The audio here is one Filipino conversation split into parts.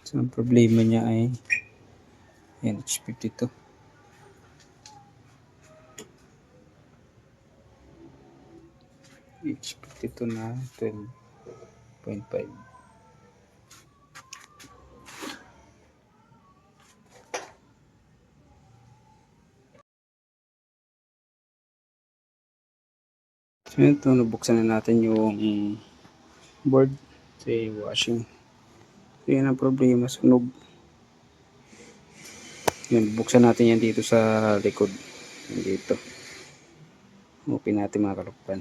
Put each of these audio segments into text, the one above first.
So, ang problema niya ay yan, H52. H52 na 12.5. So ito, nabuksan na natin yung board sa washing. So yan ang problema, sunog. Yan, buksan natin yan dito sa likod. Dito. Open natin mga kalukban.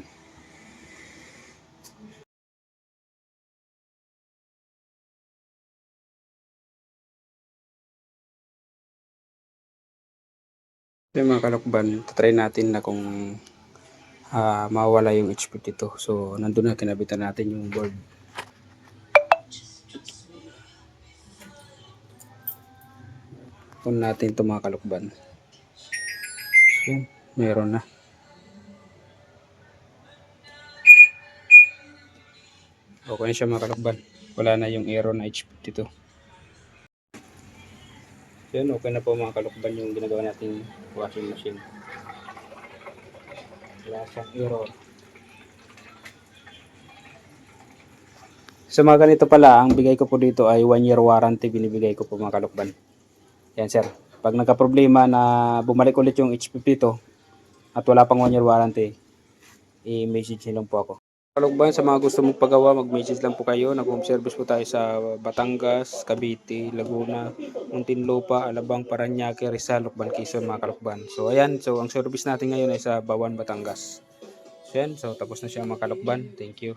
So mga kalukban, try natin na kung mawala yung H52. So nandun na, kinabitan natin yung board. On natin ito mga kalukban. So, meron na. Okay na siya mga kalukban. Wala na yung error na H52. So, yan, okay na po mga kalukban yung ginagawa nating washing machine. Wala siyang error. Sa mga ganito pala, ang bigay ko po dito ay 1 year warranty binibigay ko po mga kalukban. Yan sir. Pag nagka-problema na bumalik ulit yung H52 at wala pang 1 year warranty, i-message lang po ako. Kalukban, sa mga gusto magpagawa, mag-message lang po kayo. Nag-home service po tayo sa Batangas, Cavite, Laguna, Muntinlupa, Alabang, Paranaque, Rizal, Lukban, Quezon mga kalukban. So ayan, so ang service natin ngayon ay sa Bawan, Batangas. So yan, so tapos na siya mga kalukban. Thank you.